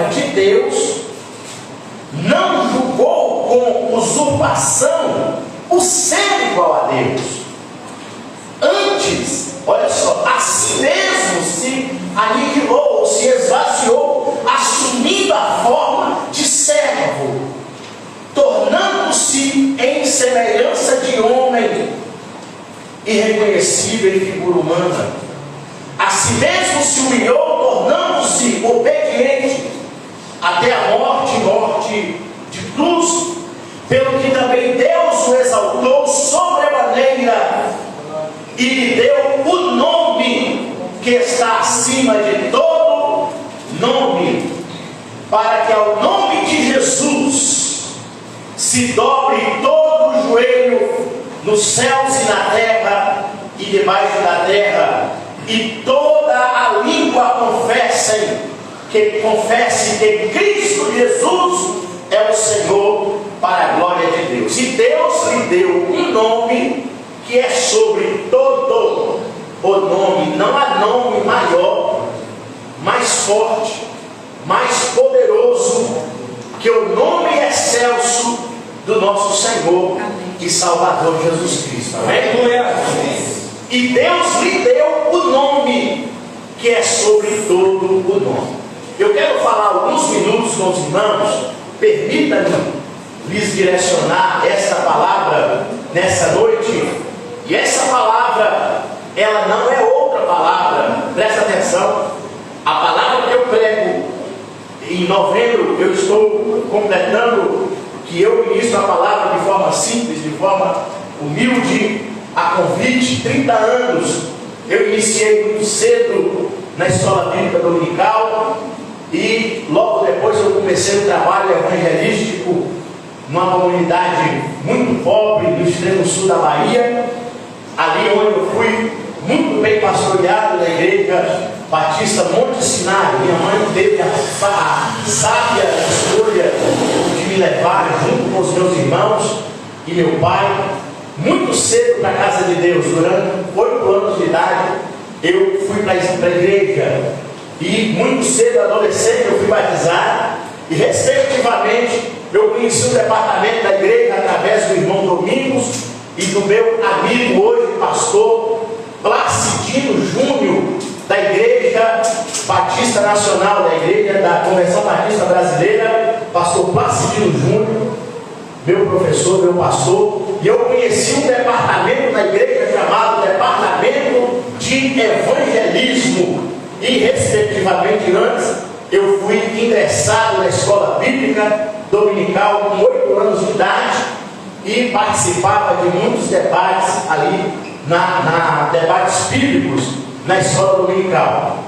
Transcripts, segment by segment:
forma de Deus, não julgou com usurpação o ser igual a Deus. Antes, olha só, a si mesmo se aniquilou, se esvaziou, assumindo a forma de servo, tornando-se em semelhança de homem, irreconhecível em figura humana. A si mesmo se humilhou, tornando-se obediente até a morte de cruz, pelo que também Deus o exaltou sobremaneira e lhe deu o nome que está acima de todo nome, para que ao nome de Jesus se dobre todo o joelho nos céus e na terra e debaixo da terra, e toda a língua confesse que Cristo Jesus é o Senhor, para a glória de Deus. E Deus lhe deu um nome que é sobre todo o nome. Não há nome maior, mais forte, mais poderoso que o nome excelso do nosso Senhor e Salvador Jesus Cristo. Amém? E Deus lhe deu o nome que é sobre todo o nome. Eu quero falar alguns minutos com os irmãos. Permita-me lhes direcionar essa palavra nessa noite. E essa palavra, ela não é outra palavra. Presta atenção. A palavra que eu prego em novembro, eu estou completando, que eu ministro a palavra de forma simples, de forma humilde, a convite. 30 anos eu iniciei muito cedo na escola bíblica dominical, e logo depois eu comecei o trabalho evangelístico numa comunidade muito pobre no extremo sul da Bahia, ali onde eu fui muito bem pastoreado na igreja Batista Monte Sinai. Minha mãe teve a sábia escolha de me levar junto com os meus irmãos e meu pai muito cedo para a casa de Deus. Durante 8 anos de idade eu fui para a igreja, e muito cedo, adolescente, eu fui batizado, e respectivamente eu conheci o departamento da igreja através do irmão Domingos e do meu amigo hoje, pastor Placidino Júnior, da Igreja Batista Nacional, da Igreja da Convenção Batista Brasileira, pastor Placidino Júnior, meu professor, meu pastor. E eu conheci um departamento da igreja chamado Departamento de Evangelismo, e respectivamente antes eu fui ingressado na escola bíblica dominical com 8 anos de idade e participava de muitos debates ali debates bíblicos na escola dominical.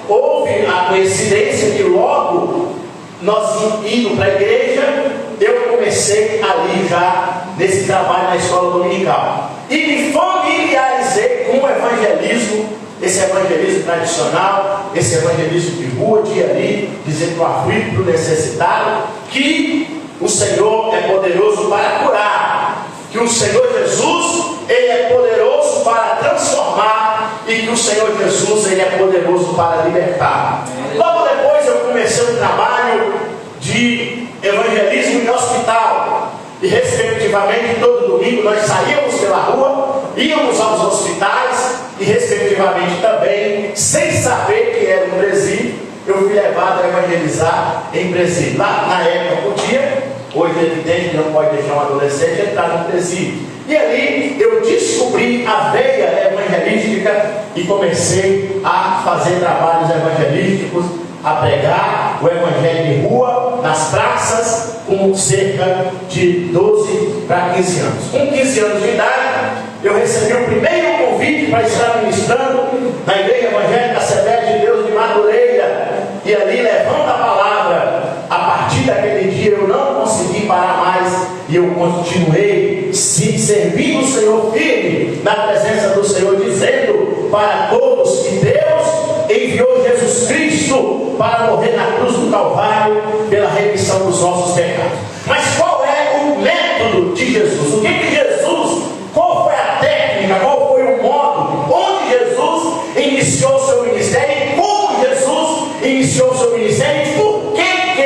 Houve a coincidência que logo nós indo para a igreja, eu comecei ali já nesse trabalho na escola dominical e me familiarizei com o evangelismo, esse evangelismo tradicional, esse evangelismo de rua, de ali, dizer para o aflito, para o necessitado, que o Senhor é poderoso para curar, que o Senhor Jesus, Ele é poderoso para transformar, e que o Senhor Jesus, Ele é poderoso para libertar. Logo depois eu comecei um trabalho de evangelismo em hospital, e respectivamente todo domingo nós saíamos pela rua, íamos aos hospitais, e respectivamente também, sem saber que era um presídio, eu fui levado a evangelizar em presídio. Lá na época podia, hoje é evidente, não pode deixar um adolescente entrar no presídio. E ali eu descobri a veia evangelística e comecei a fazer trabalhos evangelísticos, a pregar o evangelho de rua, nas praças, com cerca de 12 para 15 anos. Com 15 anos de idade, eu recebi o primeiro convite para estar ministrando na Igreja Evangélica Assembleia de Deus de Madureira, e ali levando a palavra. A partir daquele dia eu não consegui parar mais, e eu continuei servindo o Senhor firme na presença do Senhor, dizendo para todos que Deus enviou Jesus Cristo para morrer na cruz do Calvário pela remissão dos nossos pecados. Mas qual é o método de Jesus? O que Jesus, qual foi a técnica, qual foi o modo, onde Jesus iniciou o seu ministério, e como Jesus iniciou o seu ministério, e por que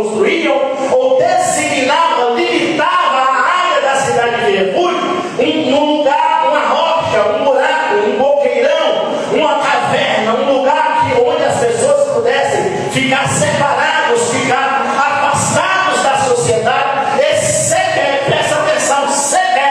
construíam ou designavam, limitavam a área da cidade de refúgio, um lugar, uma rocha, um buraco, um boqueirão, uma caverna, um lugar onde as pessoas pudessem ficar separados, ficar afastados da sociedade. Esse sequer, presta atenção, sequer,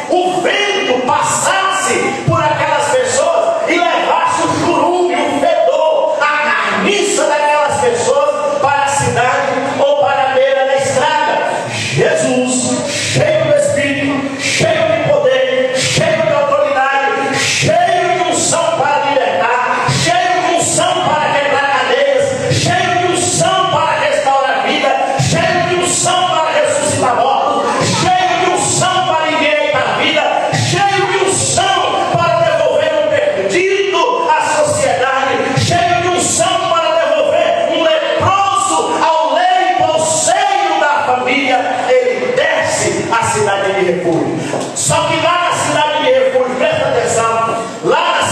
o vento passasse por aquelas pessoas e levasse o churume, o fedor, a carniça daquelas pessoas para a cidade ou para a beira da estrada. Jesus, cheio do Espírito, cheio de poder, cheio de autoridade, cheio de unção para libertar, cheio de unção para quebrar cadeias, cheio de unção para restaurar a vida, cheio de unção para ressuscitar mortos, cheio de unção para endireitar a vida, cheio de unção para devolver um perdido à sociedade, cheio de unção para devolver um leproso ao leito, ao seio da família. Ele desce à cidade de refúgio. Só que lá na cidade de refúgio, presta atenção, lá na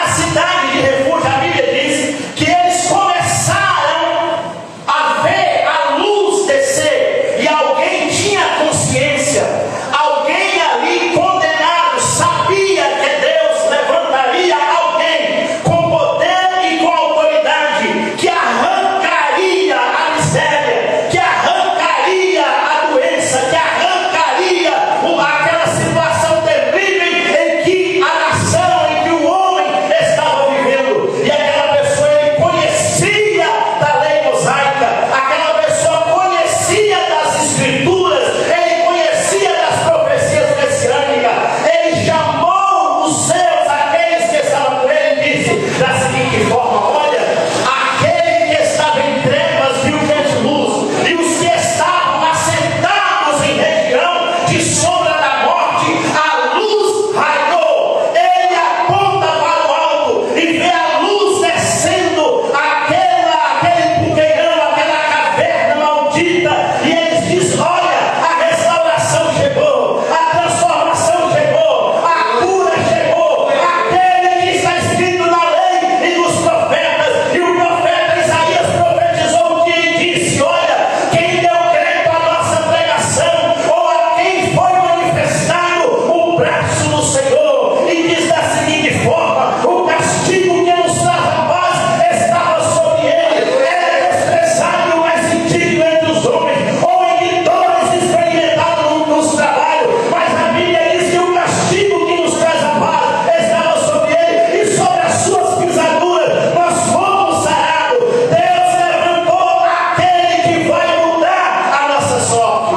cidade de refúgio, a Bíblia diz que eles começaram a ver a luz descer, e alguém tinha consciência, alguém ali condenado sabia que Deus levantaria alguém com poder e com autoridade, que arrancaria a miséria, que arrancaria a doença, que arrancaria aquela situação terrível em que a nação, em que o homem estava vivendo. E aquela pessoa, ele conhecia da lei mosaica, aquela pessoa conhecia das escrituras, ele conhecia das profecias messiânicas. Ele chamou os seus, aqueles que estavam com ele, e disse da seguinte forma: olha, aquele que estava em trevas viu grande luz, e os que estavam assentados em região de sombra da morte, a luz raiou. Ele aponta para o alto e vê a luz descendo, aquele buqueirão, aquela caverna maldita, e ele diz: olha, a restauração chegou, a transformação chegou, a cura chegou, aquele que está escrito na lei e nos profetas. E o profeta Isaías profetizou um dia e disse: olha, quem deu crédito à nossa pregação, ou a quem foi manifestado o braço do Senhor. E diz da seguinte forma: o castigo que nos traz a paz estava sobre ele, era desprezado, mas sentido entre os homens, homem de dores experimentados nos trabalhos. Mas a Bíblia diz que o castigo que nos traz a paz estava sobre ele, e sobre as suas pisaduras nós fomos sarados. Deus levantou aquele que vai mudar a nossa sorte.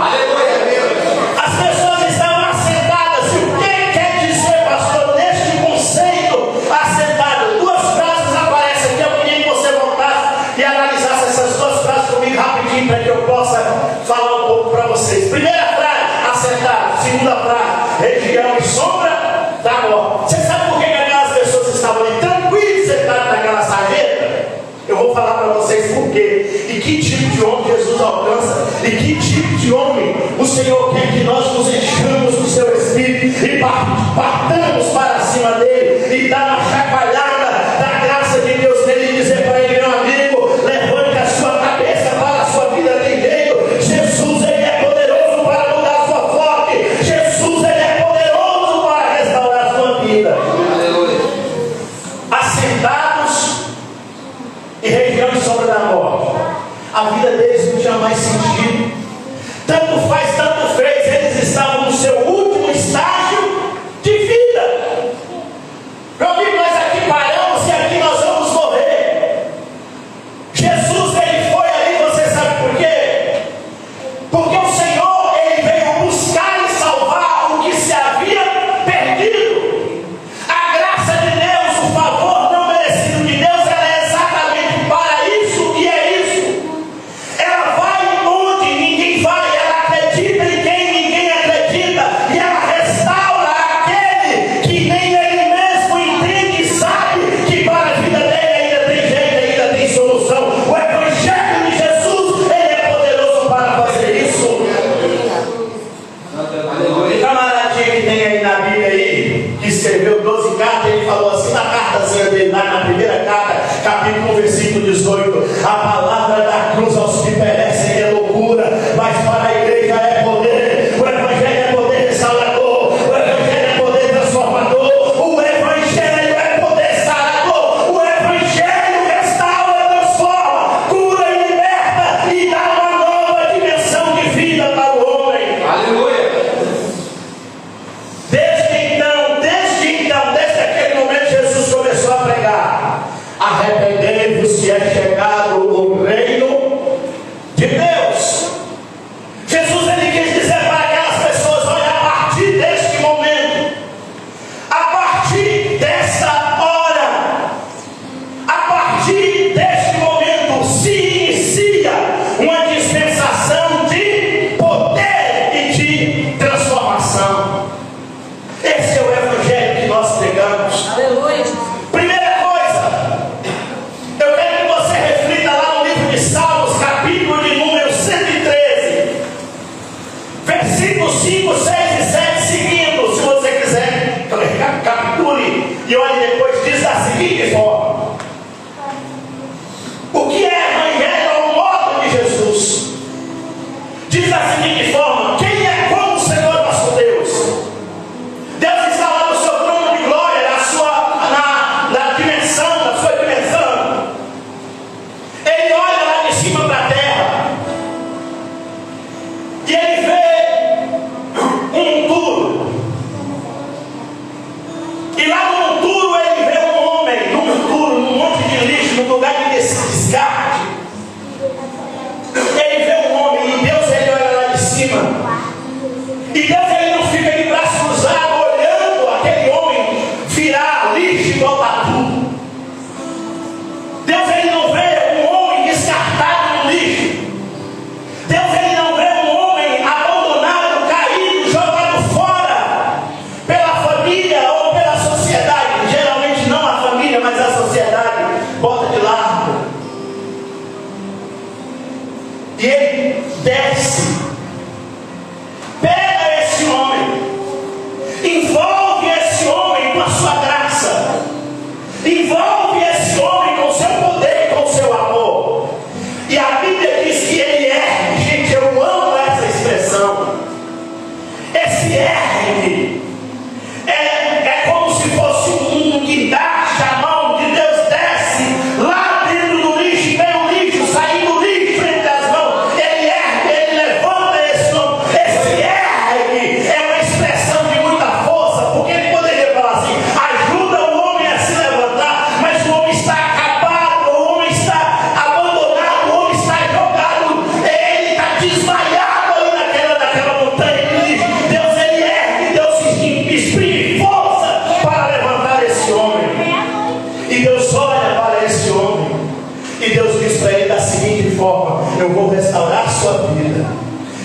As pessoas estavam assentadas. E o que quer dizer, pastor, neste conceito assentado? Duas frases aparecem aqui. Eu queria que você voltasse e analisasse essas duas frases comigo rapidinho, para que eu possa falar um pouco para vocês. Primeira frase, assentado. Segunda frase, região e sombra da morte. Você sabe por que aquelas pessoas estavam ali tranquilas, sentadas naquela sarjeta? Eu vou falar para vocês por quê. E que tipo de homem Jesus alcança, e que tipo de homem o Senhor quer que nós nos enchamos do seu Espírito e partamos para cima dele e dar uma chacoalhada da graça de Deus nele, e dizer para ele: meu amigo, levante a sua cabeça, para a sua vida tem jeito. Jesus, ele é poderoso para mudar a sua sorte. Jesus, ele é poderoso para restaurar a sua vida. Assentados em região de sombra da morte, a vida deles não tinha mais sentido. Tanto faz, tanto fez, eles estavam no seu último estágio de vida. esse descarte, ele vê um homem, e Deus ele olha lá de cima, e Deus ele não fica de braço cruzado olhando aquele homem virar lixo igual tatu. Deus ele não vê um homem descartado no lixo. Deus ele não vê um homem abandonado, caído, jogado fora pela família ou pela sociedade. Geralmente não a família, mas a sociedade bota de lado. E ele desce, pega esse homem, envolve esse homem com a sua graça, envolve esse homem com o seu poder, com o seu amor. E a Bíblia diz que ele ergue. Gente, eu amo essa expressão. Esse ergue é como se fosse um guindaste, a mão de Deus desce lá dentro do lixo, vem o lixo, saindo do lixo entre as mãos. Ele ergue, ele levanta esse homem. Esse ergue é uma expressão de muita força, porque ele poderia falar assim: ajuda o homem a se levantar, mas o homem está acabado, o homem está abandonado, o homem está jogado, ele está desmaiado ali naquela montanha de lixo. Deus ele ergue, Deus exprime força para levantar esse homem. E Deus olha para esse homem, e Deus diz para ele da seguinte forma: eu vou restaurar sua vida,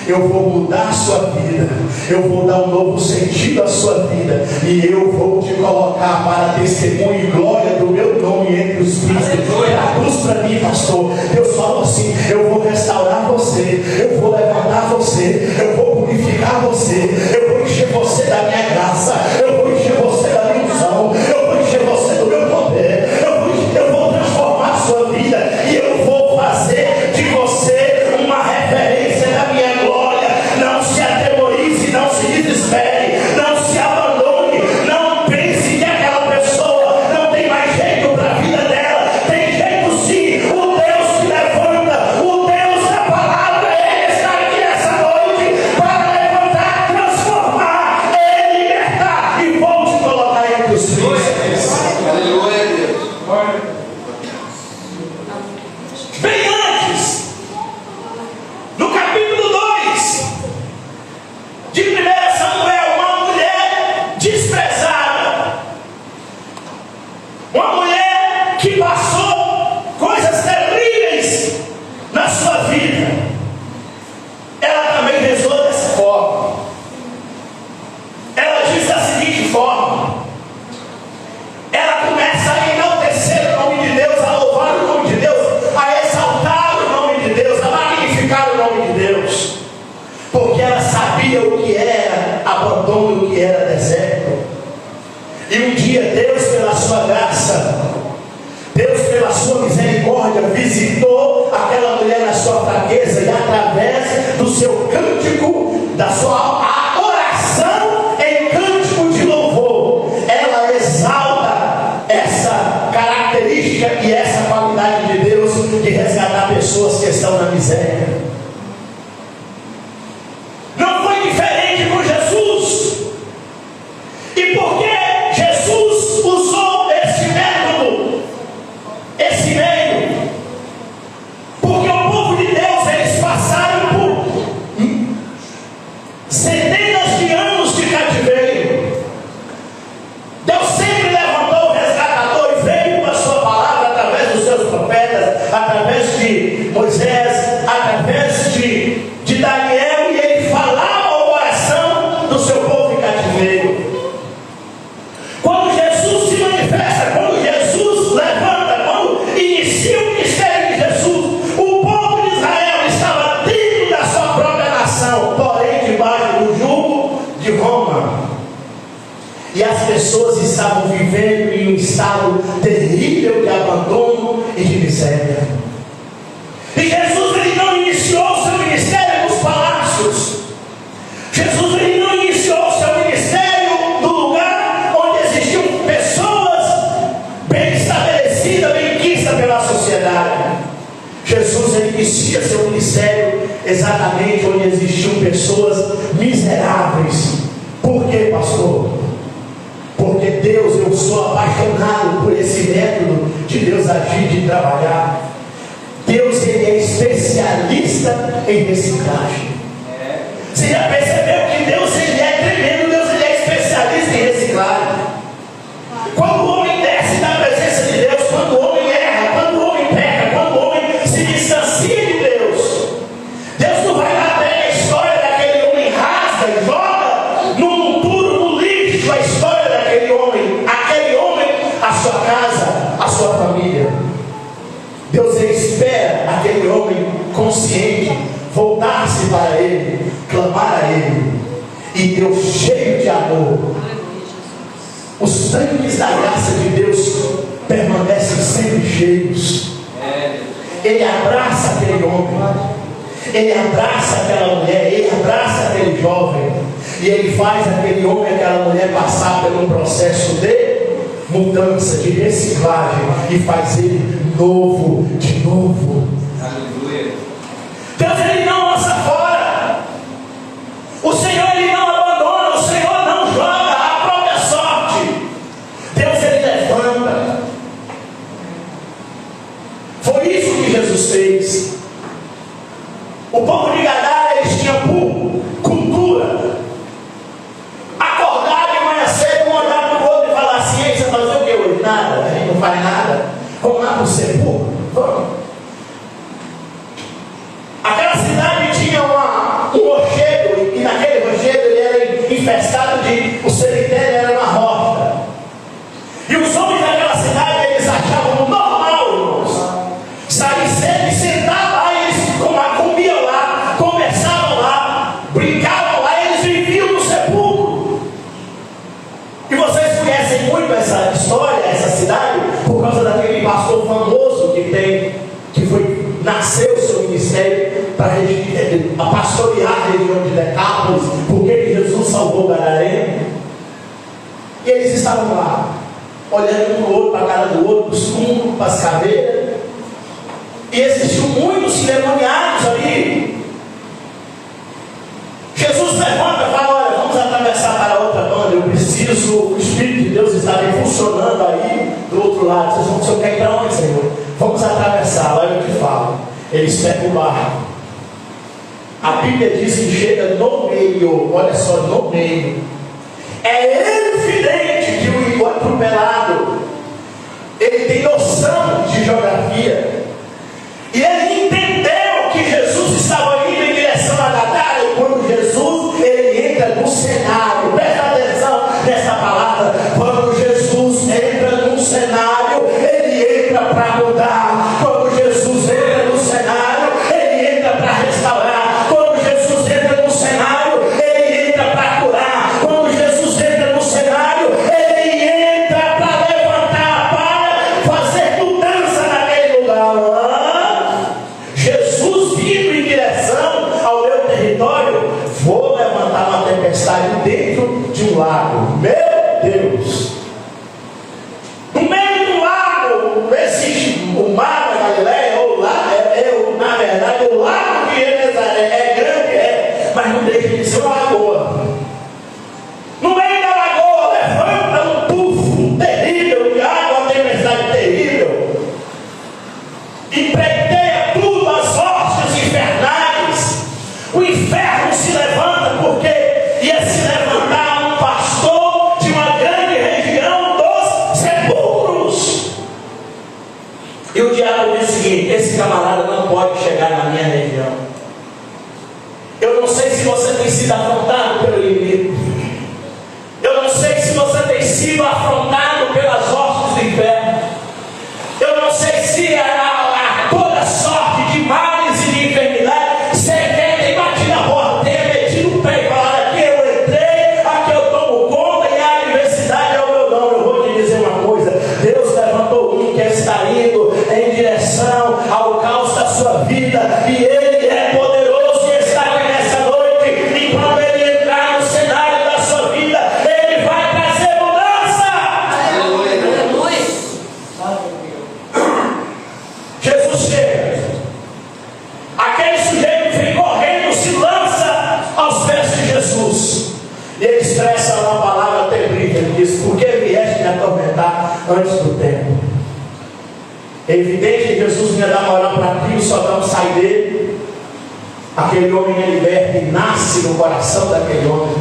eu vou mudar sua vida, eu vou dar um novo sentido à sua vida, e eu vou te colocar para testemunho e glória do meu nome entre os filhos. Traduz para mim, pastor. Deus falou assim: eu vou restaurar você, eu vou levantar você, eu vou purificar você, eu vou encher você da minha graça, eu vou encher você da minha unção, eu vou encher você do meu poder, eu vou transformar a sua vida, e eu vou fazer de você uma referência da minha glória. Não se atemorize, não se desespere, não se abandone, não pense que aquela pessoa não tem mais jeito para a vida dela. Tem jeito sim. O Deus que levanta, o Deus da palavra, ele está aqui essa noite para levantar, transformar, libertar, e vou te colocar entre os filhos. Aleluia, Deus. Bem antes, no capítulo 2 de 1 Samuel, uma mulher desprezada, uma mulher que passou coisas terríveis na sua vida, ela também rezou dessa forma. Ela diz da seguinte forma: ela começa a enaltecer o nome de Deus, a louvar o nome de Deus, a exaltar o nome de Deus, a magnificar o nome de Deus, porque ela sabia o que era abandono, o que era deserto. E um dia Deus, pela sua graça, Deus pela sua misericórdia, visitou aquela mulher na sua fraqueza, e através do seu cântico, da sua oração em cântico de louvor, ela exalta essa característica e essa qualidade de Deus de resgatar pessoas que estão na miséria. Não foi diferente com Jesus. E por que Jesus usou esse método, esse meio? Porque o povo de Deus, eles passaram por centenas de anos de cativeiro. Deus sempre levantou o resgatador e veio com a sua palavra através dos seus profetas, através de Moisés, através de Daniel, e ele falava o coração do seu povo em cativeiro. Quando Jesus se manifesta, quando Jesus levanta, quando inicia o ministério de Jesus, o povo de Israel estava dentro da sua própria nação, porém debaixo do jugo de Roma. E as pessoas estavam vivendo em um estado terrível de abandono e de miséria. E Jesus ele não iniciou o seu ministério nos palácios. Jesus ele não iniciou o seu ministério no lugar onde existiam pessoas bem estabelecidas, bem quistas pela sociedade. Jesus ele inicia seu ministério exatamente onde existiam pessoas miseráveis. Por quê, pastor? Porque Deus, eu sou apaixonado por esse método de de Deus agir, de trabalhar. Deus, ele é especialista em reciclagem. Você já percebeu que Deus, ele é tremendo? Deus, ele é especialista em reciclagem. Quando o homem desce da presença de Deus, quando o homem erra, quando o homem peca, quando o homem se distancia de Deus, Deus não vai lá pega a história daquele homem, rasga e joga no monturo, no lixo, a história daquele homem, a sua casa, a sua família. Deus, ele espera aquele homem consciente voltar-se para Ele, clamar a Ele. E Deus, cheio de amor, os tanques da graça de Deus permanecem sempre cheios. Ele abraça aquele homem, ele abraça aquela mulher, ele abraça aquele jovem, e ele faz aquele homem e aquela mulher passar por um processo de mudança, de reciclagem, e faz ele novo de novo. Aleluia. Deus, ele não lança fora. O Senhor, ele não abandona. O Senhor não joga a própria sorte. Deus, ele levanta. Foi isso que Jesus fez. O povo de Gadara, eles tinham cultura. Acordar de manhã cedo, um olhar para o outro e falar assim: ei, você vai fazer o que hoje? Nada, a gente não faz nada. Vamos lá para o sepulcro? Vamos. Aquela cidade tinha um rochedo, e naquele rochedo ele era infestado de... o cemitério era uma rocha. E os homens daquela cidade, eles achavam normal, irmãos, sair cedo e sentavam lá, eles comiam lá, conversavam lá, brincavam lá, eles viviam no sepulcro. E vocês conhecem muito essa história, essa cidade, por causa daquele pastor famoso nasceu o seu ministério para pastorear a região de Decápolis, porque Jesus salvou Gadareno. E eles estavam lá, olhando um para o outro, para a cara do outro, para os túmulos, para as caveiras. E existiam muitos endemoniados ali. Jesus levanta e fala: olha, vamos atravessar para a outra banda. Eu preciso, o Espírito de Deus está ali funcionando aí do outro lado. Vocês vão dizer: quer ir para onde, Senhor? Vamos atravessar. Lá eu te falo. Eles pegam o barco. A Bíblia diz que chega no meio. Olha só, no meio. É evidente que o atropelado, ele tem noção de geografia. E ele entendeu que Jesus estava indo em direção a Gadara. E quando Jesus, ele entra no cenário, presta atenção nessa palavra, quando Jesus entra no cenário, ele entra para mudar. Quando Jesus entra no cenário, ele entra para restaurar. Quando Jesus entra no cenário, ele entra para curar. Quando Jesus entra no cenário, ele entra para levantar, para fazer mudança naquele lugar. Jesus vindo em direção ao meu território, vou levantar uma tempestade dentro de um lago. Meu Deus! No meio do lago existe o mar da Galileia, ou lá, na verdade, o lago de Genezaré é grande, mas não deixa de ser uma lagoa. No meio da lagoa levanta um tufo terrível de água, uma tempestade terrível, empreiteia tudo, as hostes infernais. O inferno se levanta porque ia se levantar um pastor de uma grande região dos sepulcros. E o diabo diz o seguinte: esse camarada não pode chegar na minha região. Eu não sei se você tem sido afrontado pelo inimigo. Eu não sei se você tem sido afrontado pelas hostes do inferno. Eu não sei se toda sorte de males e de enfermidade você tem batido a porta, tem metido o pé e falado: aqui eu entrei, aqui eu tomo conta e a adversidade é o meu nome. Eu vou te dizer uma coisa: Deus levantou um que está indo em direção ao caos da sua vida, e Ele é poderoso e está aqui nessa noite. E quando Ele entrar no cenário da sua vida, Ele vai trazer mudança. Aleluia. Jesus chega, aquele sujeito vem correndo, se lança aos pés de Jesus, e ele expressa uma palavra terrível. Ele diz: por que vieste me atormentar antes do tempo? É evidente que Jesus não ia dar moral para aquilo, só dá um sai dele. Aquele homem é liberto e nasce no coração daquele homem.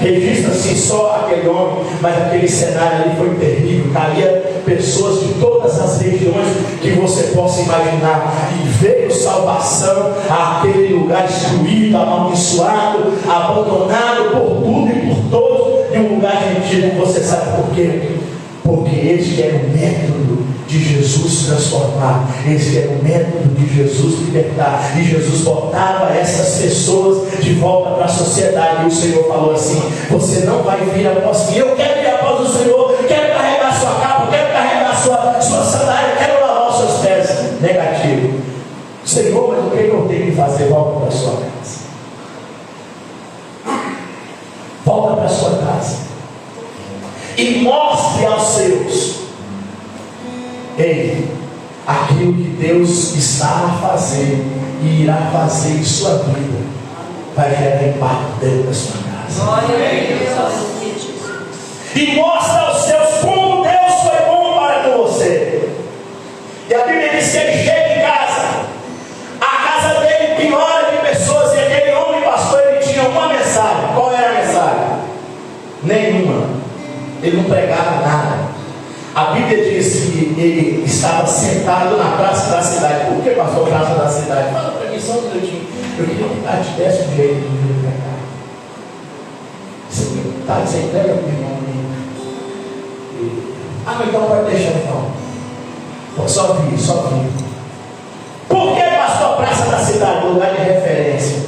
Registra-se só aquele homem, mas aquele cenário ali foi terrível. Caía pessoas de todas as regiões que você possa imaginar. E veio salvação àquele lugar destruído, amaldiçoado, abandonado por tudo e por todos, em um lugar gentil. Você sabe por quê? Porque este era o método de Jesus transformar, esse era o método de Jesus libertar, e Jesus botava essas pessoas de volta para a sociedade. E o Senhor falou assim: você não vai vir após mim. Eu quero ir após o Senhor, quero carregar sua capa, quero carregar sua sandália, quero lavar os seus pés. Negativo. Senhor, mas o que eu tenho que fazer? Volta para a sua casa. Volta para a sua casa e mostre aos seus aquilo que Deus está a fazer e irá fazer em sua vida, vai gerar impacto dentro da sua casa. E mostra aos seus como Deus foi bom para com você. E a Bíblia diz que ele chega em casa, a casa dele piora de pessoas, e aquele homem pastor, ele tinha uma mensagem. Qual era a mensagem? Nenhuma. Ele não pregava nada. A Bíblia diz que ele estava sentado na praça da cidade. Por que pastor praça da cidade? Fala para mim só um minutinho. Eu queria que te desse um jeito de vir para cá. Você entrega para o irmão. Mas então pode deixar então. Só vir. Por que pastor praça da cidade? Lugar de referência.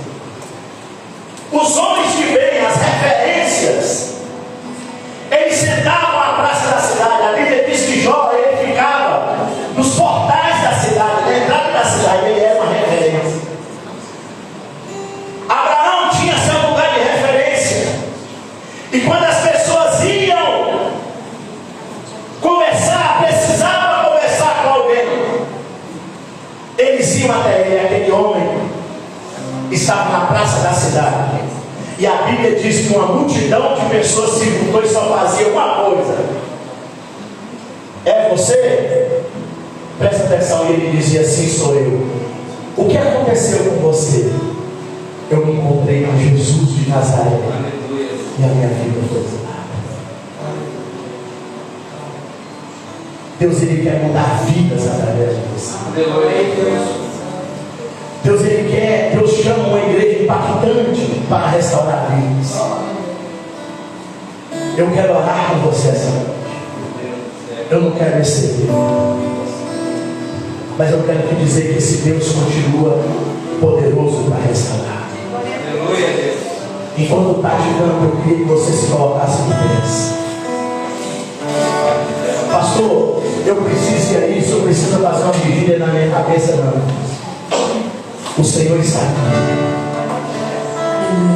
Os homens que veem as referências, eles sentavam na praça da cidade. A Bíblia diz que Jó, ele ficava nos portais da cidade, na entrada da cidade. Ele era uma referência. Abraão tinha seu lugar de referência. E quando as pessoas iam conversar, precisavam conversar com alguém, eles iam até ele. Aquele homem estava na praça da cidade. E a Bíblia diz que uma multidão de pessoas se juntou e só fazia uma coisa: é você? Presta atenção. E ele dizia assim: sou eu. O que aconteceu com você? Eu me encontrei com Jesus de Nazaré. E a minha vida foi mudada. Deus, ele quer mudar vidas através de você. Deus chama uma igreja impactante para restaurar vidas. Eu quero orar com você essa noite. Eu não quero exceder, mas eu quero te dizer que esse Deus continua poderoso para restaurar. Enquanto está chegando, eu queria que você se colocasse de pés. Pastor, eu preciso ir a isso, eu preciso fazer uma vigília na minha cabeça, não. O Senhor está aqui.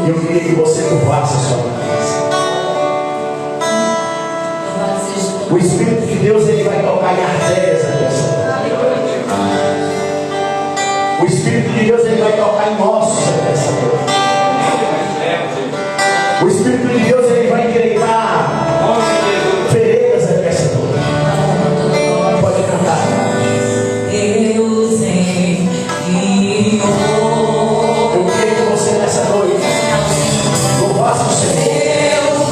Eu queria que você curvasse a sua cabeça. O Espírito de Deus, ele vai tocar em artérias aqui essa noite. O Espírito de Deus, ele vai tocar em ossos aqui essa noite. O Espírito de Deus, ele vai endireitar feridas aqui essa noite. Pode cantar. Deus enviou. Eu queria que você nessa noite louvasse o Senhor. Deus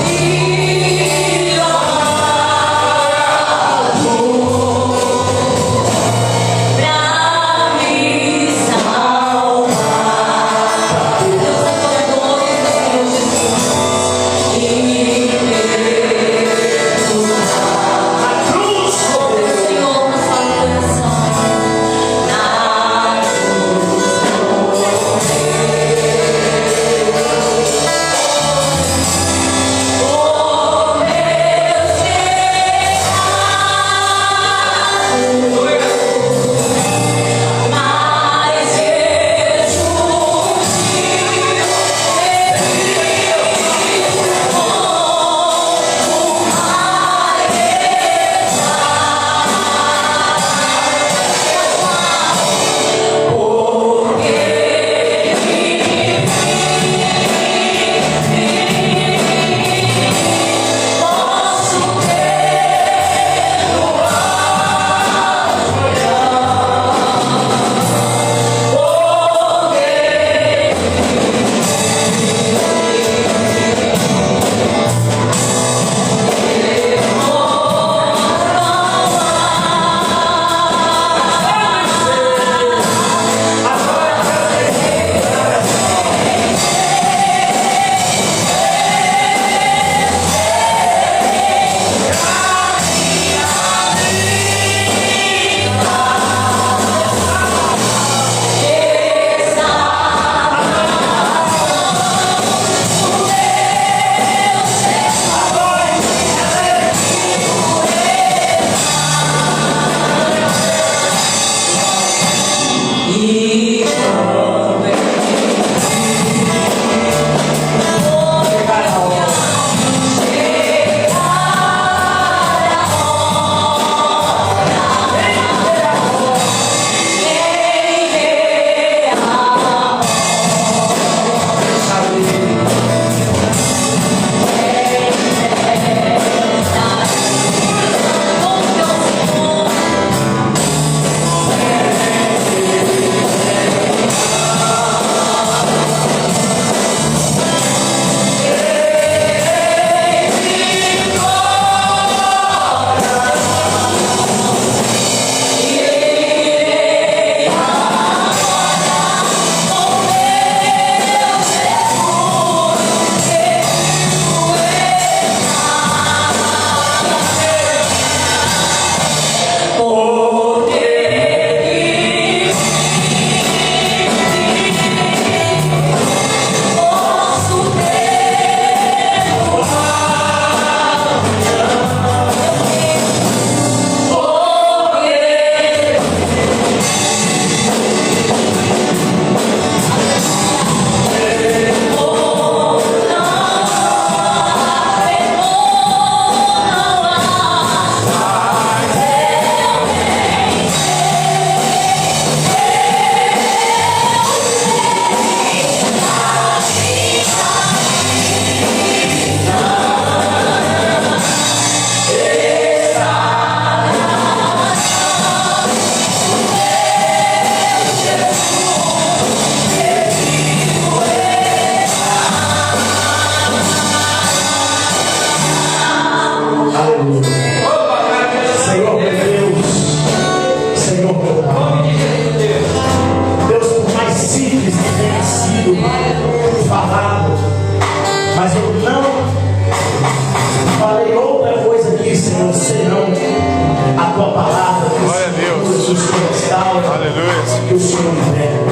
que o Senhor restaura, Aleluia. que o Senhor libera.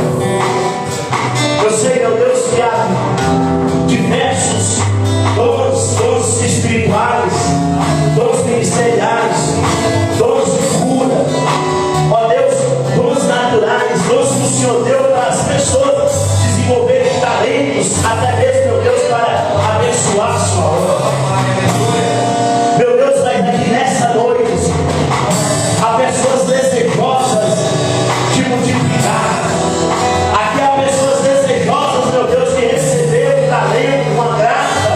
Eu sei, meu Deus, que há diversos dons espirituais, dons ministeriais, dons de cura, ó Deus, dons naturais, dons que o Senhor deu para as pessoas desenvolverem talentos, até mesmo, meu Deus, para abençoar a sua obra. Meu Deus, mas aqui nessa noite há pessoas desejosas de multiplicar. Aqui há pessoas desejosas, meu Deus, de receber um talento, uma graça,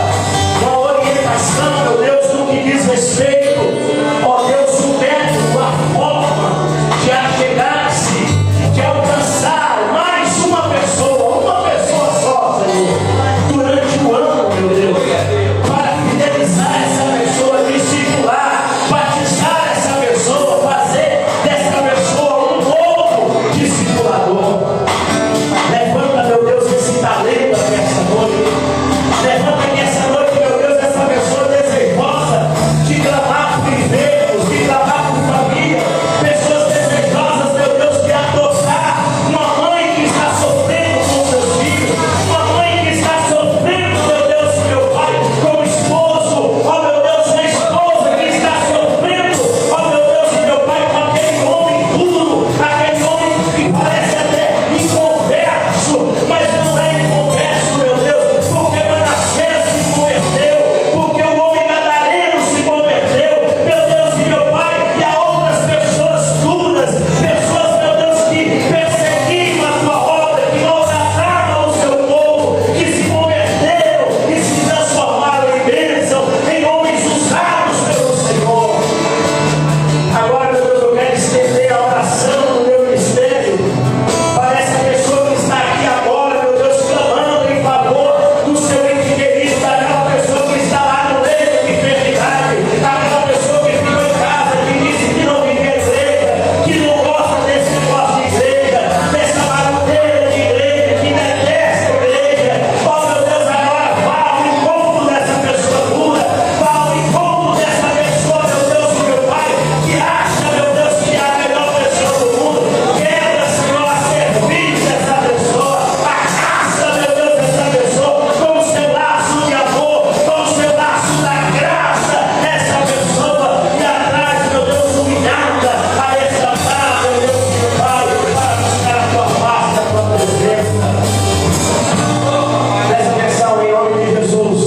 uma orientação, meu Deus, no que diz respeito, ó Deus, um método, uma forma de achegar-se, de alcançar mais uma pessoa só, Senhor, durante o ano, meu Deus, para fidelizar essa pessoa, discipular, batizar essa pessoa, fazer dessa pessoa um novo discipulador. Levanta, meu Deus, esse talento aqui essa noite. Levanta aqui essa noite, meu Deus, essa pessoa desejosa de clamar por enfermos, de clamar por família. Pessoas desejosas, meu Deus, de adotar uma mãe que está sofrendo com seus filhos, uma mãe que está sofrendo, meu Deus, meu Pai, com o esposo, ó meu Deus, uma esposa que está sofrendo, ó meu Deus, meu Pai, com aquele homem duro, aquele homem que parece até inconverso, mas não é inconverso, meu Deus, porque Manassés se converteu, porque o homem gadareno se converteu, meu Deus e meu Pai, e há outras pessoas duras, pessoas, meu Deus, que perseguiam a tua obra, que maltratavam o seu povo, que se converteram e se transformaram em bênção, em homens usados pelo Senhor. Agora, meu Deus, eu quero estender a oração no meu ministério para essa pessoa que está aqui agora, meu Deus, clamando em favor do seu ente querido, daquela pessoa que está lá no leito de enfermidade, daquela pessoa que ficou em casa, que disse que não vive a igreja, que não gosta desse negócio de igreja, dessa barulheira de igreja, que detesta a igreja. Ó meu Deus, agora vá ao encontro dessa pessoa dura, vá ao encontro dessa pessoa, meu Deus e meu Pai, que acha, meu Deus, que é a melhor pessoa do mundo. Quebra, Senhor, a serviço dessa pessoa, abraça, meu Deus, essa pessoa com o seu laço de amor, com o seu laço da graça, essa pessoa que atrás, meu Deus, humilhada a essa paz, meu Deus, meu Pai, para buscar a tua face, a tua presença. Presta atenção em nome de Jesus.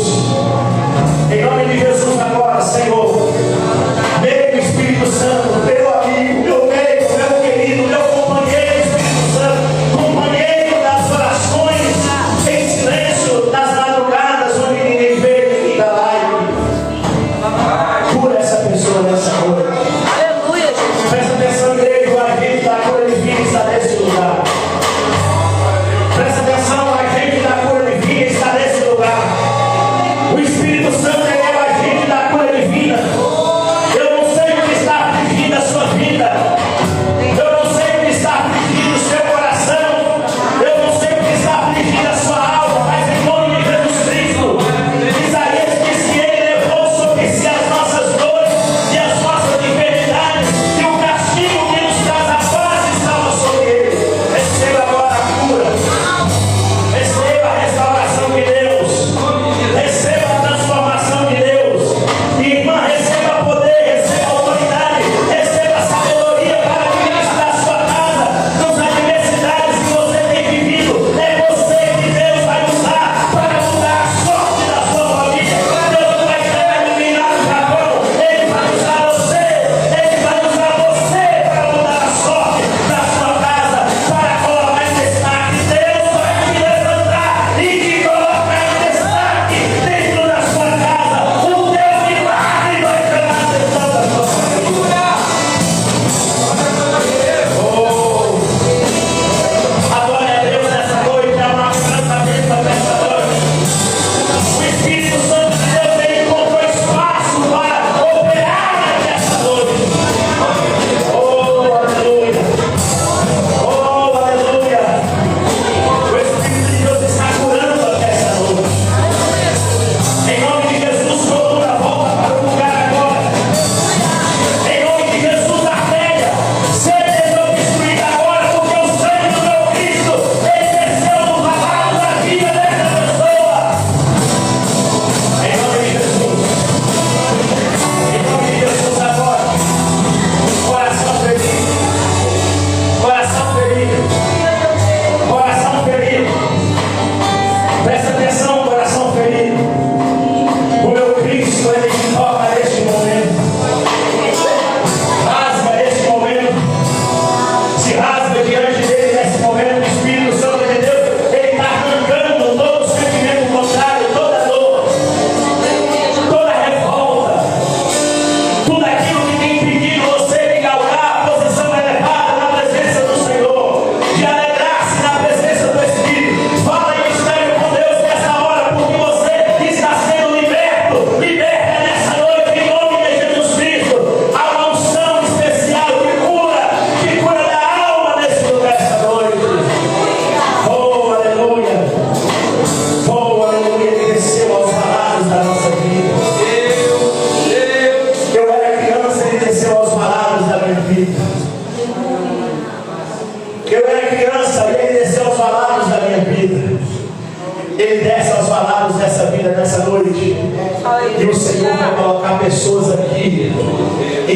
Em nome de Jesus agora, Senhor. Meu Espírito Santo, meu amigo, meu meio, meu querido, meu companheiro, Espírito Santo, companheiro das orações em silêncio, das madrugadas, onde ninguém vê, ninguém dá live. Cura essa pessoa nessa noite. Aleluia, Jesus. Presta atenção, igreja, o agente da cura divina está nesse lugar. Presta atenção, o agente da cura divina está nesse lugar. O Espírito Santo é o agente da cura divina. Eu não sei o que está afligindo a sua vida. Eu não sei o que está afligindo o seu coração. Eu não sei o que está afligindo a sua alma, mas em nome de Jesus Cristo, Isaías diz que Ele levou sobre si as nossas dores e as nossas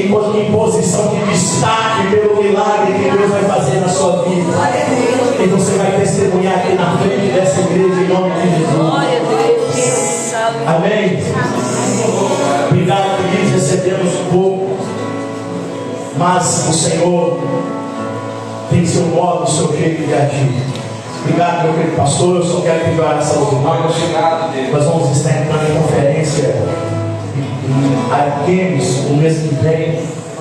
em posição de destaque pelo milagre que Deus vai fazer na sua vida. E você vai testemunhar aqui na frente dessa igreja em nome de Jesus. Amém? Obrigado, queridos, recebemos um pouco, mas o Senhor tem seu modo, seu jeito de agir. Obrigado, meu querido pastor. Eu só quero pedir oração aos irmãos. Nós vamos estar entrando em conferência em Arquemes o mês que vem.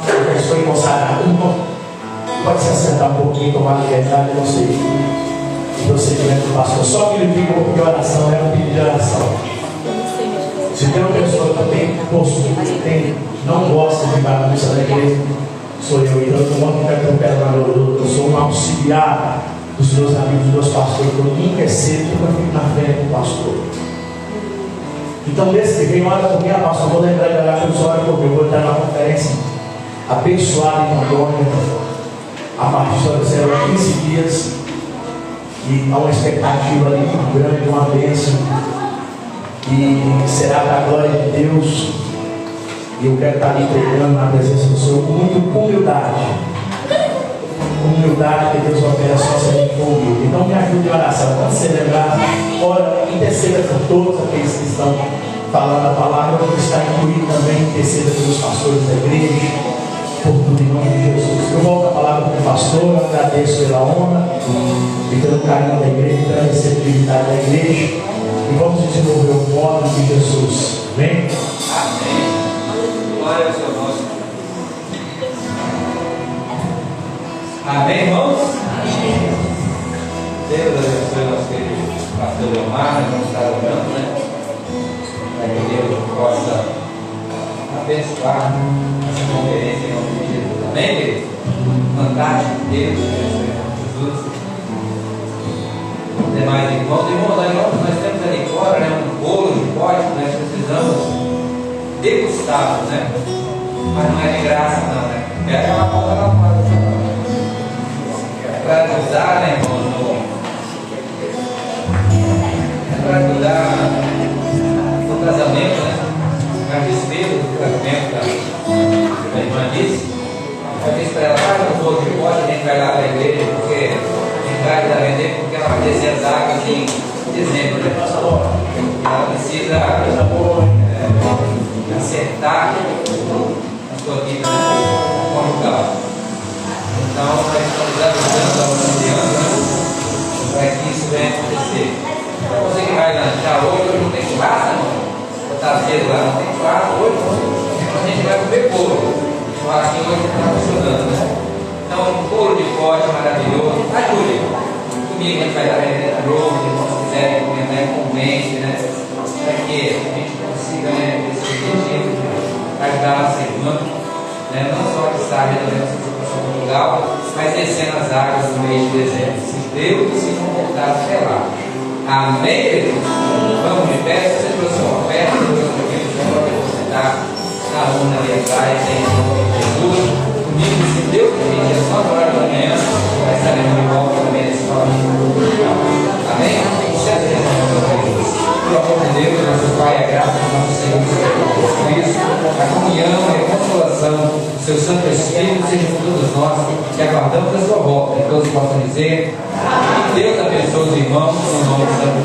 Eu já estou em consagrado. Pode se assentar um pouquinho, tomar liberdade, eu não sei o procedimento do pastor. Só que ele fica de oração, é um pedido de oração. Se tem uma pessoa que tem postura, não gosta de bagunça da igreja, sou eu. Então, eu não ficar atropelando, eu sou um auxiliar dos meus amigos, dos meus pastores. Eu nunca cedo, eu fico na frente do pastor. Então, desse que vem, olha por mim, pastor, vou lembrar de orar pelos olhos, porque eu vou entrar na conferência abençoada em Rondônia. A partir de 15 dias. E há uma expectativa ali muito grande, uma bênção. E será para a glória de Deus. E eu quero estar ali pregando na presença do Senhor com muita humildade. Humildade que Deus opera só se a gente for humilde. Então me ajude em oração. Quando você lembrar, ora, interceda por todos aqueles que estão falando a palavra, que está incluído também, interceda pelos pastores da igreja, por tudo em nome de Jesus. Eu volto a palavra para o pastor, agradeço pela honra e pelo carinho da igreja, pela receptividade da igreja. E vamos desenvolver o modo de Jesus. Amém? Amém. Glória ao seu nome. Amém, irmãos? Amém. Deus abençoe o nosso querido pastor Leomar. Nós vamos estar orando, né? Para que Deus possa abençoar essa conferência em nome de Jesus. Amém, querido? Fantástico, Deus abençoe Jesus. Demais irmãos, nós temos ali fora, né, um bolo de pote que nós precisamos degustar, né? Mas não é de graça, não, né? É aquela porta lá fora. É para ajudar, né, irmãos? É para ajudar no casamento, né? Na despesa do casamento da irmã disse. Eu disse para ela, faz um bolo de pote, a gente vai lá para a igreja, porque vai dar vender, porque ela vai descer as águas em dezembro, né? Ela precisa acertar a sua vida, né? Conjugal. Então, nós estamos ajudando a auxiliando, né? Para que isso venha acontecer. Então, você que vai lanchar hoje não tem churrasco, não? Está cedo lá, não tem churrasco hoje, a gente vai comer bolo. O churrasquinho hoje está funcionando, né? Então, um bolo de pote maravilhoso. Ajude. Comigo a gente vai dar arroz, se quiserem comentar, comente, né? Para que a gente consiga, né, esse objetivo de ajudar a nossa irmã, né? Não só que está resolvendo essa situação legal, mas descendo as águas no mês de dezembro. Se Deus se não voltar até lá. Amém, queridos? Vamos de pé. Se você trouxe uma oferta, você pode depositar na urna ali atrás, em nome de Jesus. Comigo, se Deus permitir, às 9 horas da manhã, nós estaremos de volta também nesse palco. Amém? Pelo amor de Deus, nosso Pai, a graça do nosso Senhor Jesus Cristo, a comunhão e a consolação do seu Santo Espírito seja com todos nós que aguardamos a sua volta. E todos possam dizer: que Deus abençoe os irmãos no nome do Santo